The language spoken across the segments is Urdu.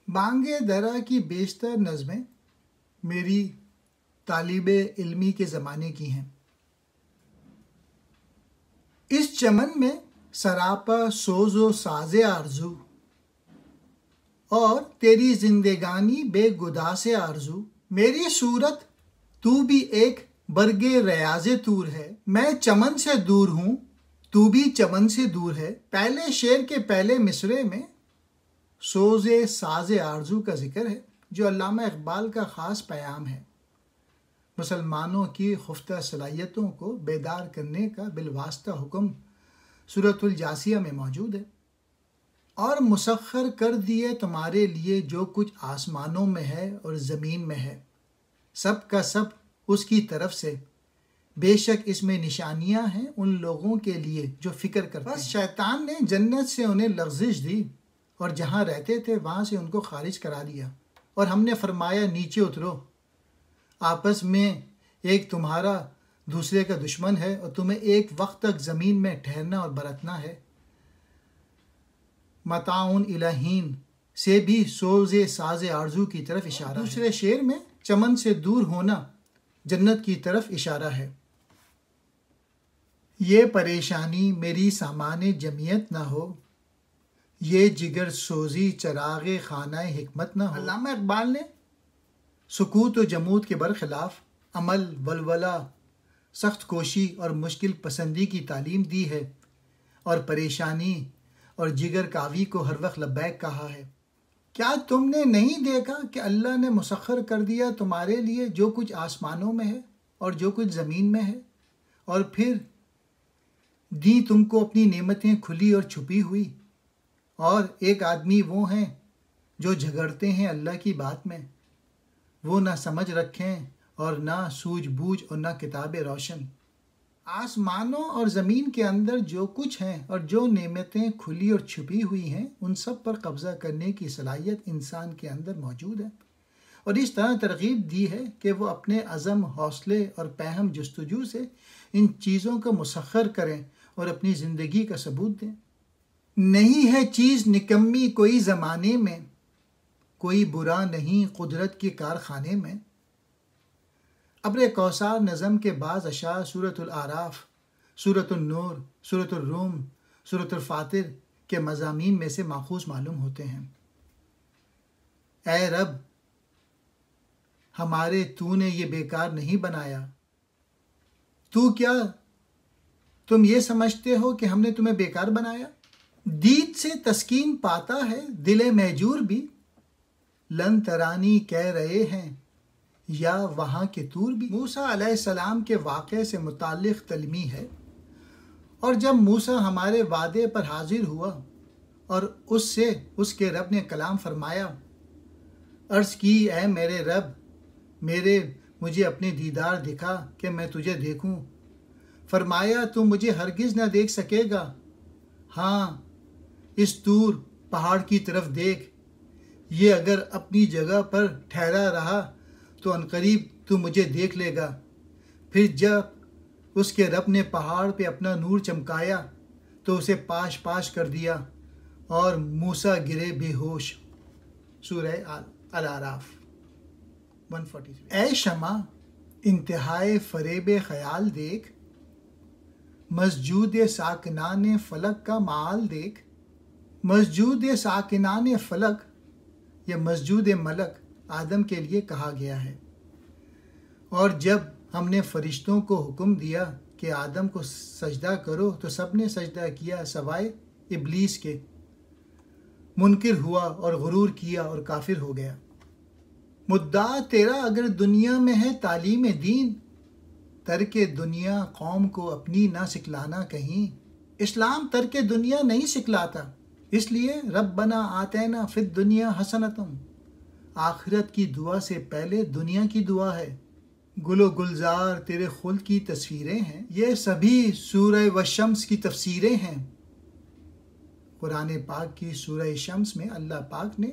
بانگ درا کی بیشتر نظمیں میری طالب علمی کے زمانے کی ہیں۔ اس چمن میں سراپا سوز و ساز آرزو، اور تیری زندگانی بے گدا سے آرزو۔ میری صورت تو بھی ایک برگ ریاض طور ہے، میں چمن سے دور ہوں تو بھی چمن سے دور ہے۔ پہلے شعر کے پہلے مصرعے میں سوز ساز آرزو کا ذکر ہے، جو علامہ اقبال کا خاص پیام ہے۔ مسلمانوں کی خفتہ صلاحیتوں کو بیدار کرنے کا بالواسطہ حکم سورۃ الجاثیہ میں موجود ہے۔ اور مسخر کر دیے تمہارے لیے جو کچھ آسمانوں میں ہے اور زمین میں ہے، سب کا سب اس کی طرف سے، بے شک اس میں نشانیاں ہیں ان لوگوں کے لیے جو فکر کرتے ہیں۔ بس شیطان نے جنت سے انہیں لغزش دی اور جہاں رہتے تھے وہاں سے ان کو خارج کرا دیا، اور ہم نے فرمایا نیچے اترو، آپس میں ایک تمہارا دوسرے کا دشمن ہے اور تمہیں ایک وقت تک زمین میں ٹھہرنا اور برتنا ہے۔ متاعن الہین سے بھی سوز ساز آرزو کی طرف اشارہ ہے۔ دوسرے شعر میں چمن سے دور ہونا جنت کی طرف اشارہ ہے۔ یہ پریشانی میری سامان جمعیت نہ ہو، یہ جگر سوزی چراغ خانہ حکمت نہ ہو۔ علامہ اقبال نے سکوت و جمود کے برخلاف عمل، ولولہ، سخت کوشی اور مشکل پسندی کی تعلیم دی ہے، اور پریشانی اور جگر کاوی کو ہر وقت لبیک کہا ہے۔ کیا تم نے نہیں دیکھا کہ اللہ نے مسخر کر دیا تمہارے لیے جو کچھ آسمانوں میں ہے اور جو کچھ زمین میں ہے، اور پھر دی تم کو اپنی نعمتیں کھلی اور چھپی ہوئی؟ اور ایک آدمی وہ ہیں جو جھگڑتے ہیں اللہ کی بات میں، وہ نہ سمجھ رکھیں اور نہ سوجھ بوجھ اور نہ کتاب روشن۔ آسمانوں اور زمین کے اندر جو کچھ ہیں اور جو نعمتیں کھلی اور چھپی ہوئی ہیں، ان سب پر قبضہ کرنے کی صلاحیت انسان کے اندر موجود ہے، اور اس طرح ترغیب دی ہے کہ وہ اپنے عزم، حوصلے اور پہم جستجو سے ان چیزوں کو مسخر کریں اور اپنی زندگی کا ثبوت دیں۔ نہیں ہے چیز نکمی کوئی زمانے میں، کوئی برا نہیں قدرت کے کارخانے میں۔ ابر کوثر نظم کے بعض اشعار سورۃ الاعراف، سورۃ النور، سورۃ الروم، سورۃ الفاتر کے مضامین میں سے ماخوذ معلوم ہوتے ہیں۔ اے رب، ہمارے تو نے یہ بیکار نہیں بنایا، تو کیا تم یہ سمجھتے ہو کہ ہم نے تمہیں بیکار بنایا؟ دید سے تسکین پاتا ہے دل مہجور بھی، لن ترانی کہہ رہے ہیں یا وہاں کے طور بھی۔ موسیٰ علیہ السلام کے واقعے سے متعلق تلمی ہے، اور جب موسیٰ ہمارے وعدے پر حاضر ہوا اور اس سے اس کے رب نے کلام فرمایا، عرض کی اے میرے رب، مجھے اپنے دیدار دکھا کہ میں تجھے دیکھوں۔ فرمایا تو مجھے ہرگز نہ دیکھ سکے گا، ہاں اس طور پہاڑ کی طرف دیکھ، یہ اگر اپنی جگہ پر ٹھہرا رہا تو عنقریب تو مجھے دیکھ لے گا۔ پھر جب اس کے رب نے پہاڑ پہ اپنا نور چمکایا تو اسے پاش پاش کر دیا اور موسیٰ گرے بے ہوش۔ سورہ الاعراف 143۔ اے شمع انتہائے فریب خیال دیکھ، مسجود ساکنان فلک کا معال دیکھ۔ مسجود ساکنان فلک یا مسجود ملک آدم کے لیے کہا گیا ہے، اور جب ہم نے فرشتوں کو حکم دیا کہ آدم کو سجدہ کرو تو سب نے سجدہ کیا سوائے ابلیس کے۔ منکر ہوا اور غرور کیا اور کافر ہو گیا۔ مدعا تیرا اگر دنیا میں ہے تعلیم دین، ترک دنیا قوم کو اپنی نہ سکھلانا کہیں۔ اسلام ترک دنیا نہیں سکھلاتا، اس لیے ربنا آتینا فی الدنیا حسنۃ، آخرت کی دعا سے پہلے دنیا کی دعا ہے۔ گل و گلزار تیرے خلد کی تصویریں ہیں، یہ سبھی سورہ والشمس کی تفسیریں ہیں۔ قرآن پاک کی سورہ شمس میں اللہ پاک نے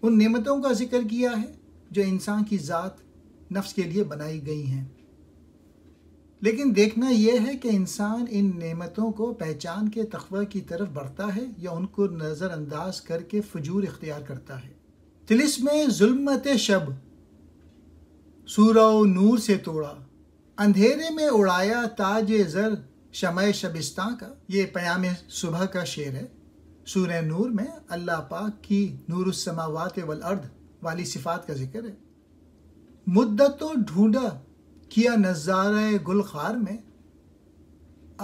ان نعمتوں کا ذکر کیا ہے جو انسان کی ذات نفس کے لیے بنائی گئی ہیں۔ لیکن دیکھنا یہ ہے کہ انسان ان نعمتوں کو پہچان کے تقوی کی طرف بڑھتا ہے یا ان کو نظر انداز کر کے فجور اختیار کرتا ہے۔ طلسم ظلمت شب سورہ نور سے توڑا، اندھیرے میں اڑایا تاج زر شمع شبستاں کا، یہ پیام صبح کا شعر ہے۔ سورہ نور میں اللہ پاک کی نور السماوات والارض والی صفات کا ذکر ہے۔ مدتوں ڈھونڈا کیا نظارہ گل خار میں،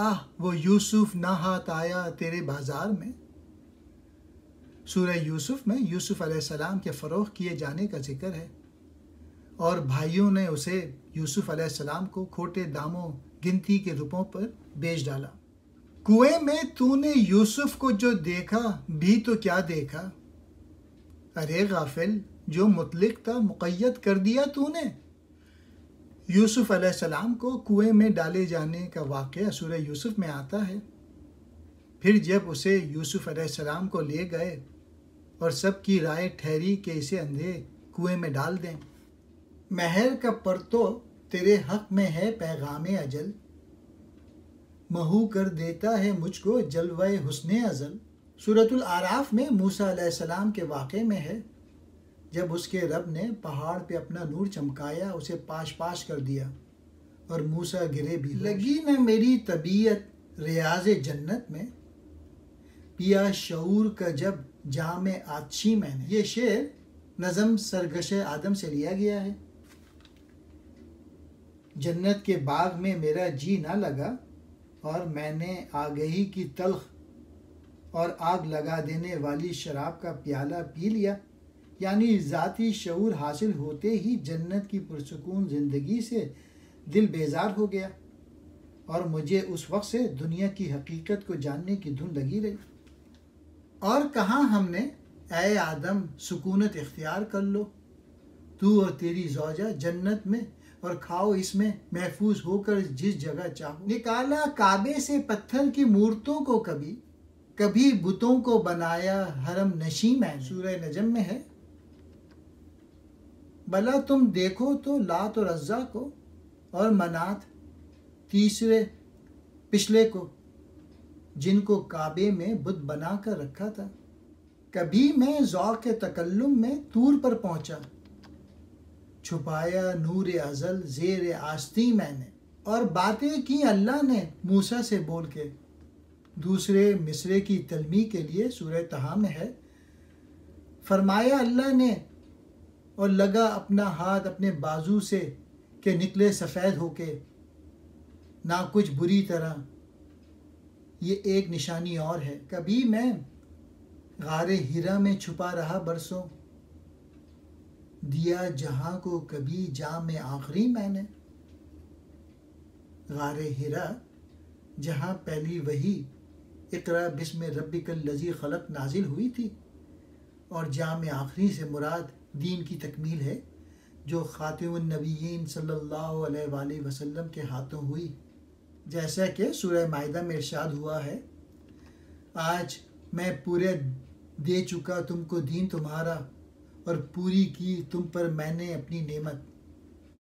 آہ وہ یوسف نہ ہاتھ آیا تیرے بازار میں۔ سورہ یوسف میں یوسف علیہ السلام کے فروخت کیے جانے کا ذکر ہے اور بھائیوں نے اسے یوسف علیہ السلام کو کھوٹے داموں گنتی کے روپوں پر بیچ ڈالا۔ کنویں میں تو نے یوسف کو جو دیکھا بھی تو کیا دیکھا، ارے غافل جو مطلق تھا مقید کر دیا تو نے۔ یوسف علیہ السلام کو کنویں میں ڈالے جانے کا واقعہ سورہ یوسف میں آتا ہے۔ پھر جب اسے یوسف علیہ السلام کو لے گئے اور سب کی رائے ٹھہری کہ اسے اندھے کنویں میں ڈال دیں۔ مہر کا پرتو تیرے حق میں ہے پیغام اجل، محو کر دیتا ہے مجھ کو جلوہ حسن ازل۔ سورۃ الاعراف میں موسیٰ علیہ السلام کے واقعے میں ہے، جب اس کے رب نے پہاڑ پہ اپنا نور چمکایا، اسے پاش پاش کر دیا اور موسیٰ گرے بھی۔ لگی نہ میری طبیعت ریاض جنت میں، پیا شعور کا جب جام آتشی میں نے۔ یہ شعر نظم سرگش آدم سے لیا گیا ہے۔ جنت کے باغ میں میرا جی نہ لگا اور میں نے آگہی کی تلخ اور آگ لگا دینے والی شراب کا پیالہ پی لیا، یعنی ذاتی شعور حاصل ہوتے ہی جنت کی پرسکون زندگی سے دل بیزار ہو گیا اور مجھے اس وقت سے دنیا کی حقیقت کو جاننے کی دھن لگی رہی۔ اور کہاں ہم نے اے آدم سکونت اختیار کر لو، تو اور تیری زوجہ جنت میں اور کھاؤ اس میں محفوظ ہو کر جس جگہ چاہو۔ نکالا کعبے سے پتھر کی مورتوں کو، کبھی کبھی بتوں کو بنایا حرم نشیں میں نے۔ سورہ نجم میں ہے، بھلا تم دیکھو تو لات اور عزا کو اور منات تیسرے پچھلے کو، جن کو کعبے میں بت بنا کر رکھا تھا۔ کبھی میں ذوق تکلم میں طور پر پہنچا، چھپایا نور ازل زیر آستین میں نے۔ اور باتیں کی اللہ نے موسیٰ سے بول کے۔ دوسرے مصرے کی تلمیح کے لیے سورہ طٰہٰ میں ہے، فرمایا اللہ نے اور لگا اپنا ہاتھ اپنے بازو سے کہ نکلے سفید ہو کے، نہ کچھ بری طرح، یہ ایک نشانی اور ہے۔ کبھی میں غار ہرا میں چھپا رہا برسوں، دیا جہاں کو کبھی جام آخری میں نے۔ غار ہرا جہاں پہلی وحی اقرا بسم ربک الذی خلق نازل ہوئی تھی، اور جام آخری سے مراد دین کی تکمیل ہے جو خاتم النبیین صلی اللہ علیہ وآلہ وسلم کے ہاتھوں ہوئی، جیسا کہ سورہ مائدہ میں ارشاد ہوا ہے، آج میں پورے دے چکا تم کو دین تمہارا اور پوری کی تم پر میں نے اپنی نعمت۔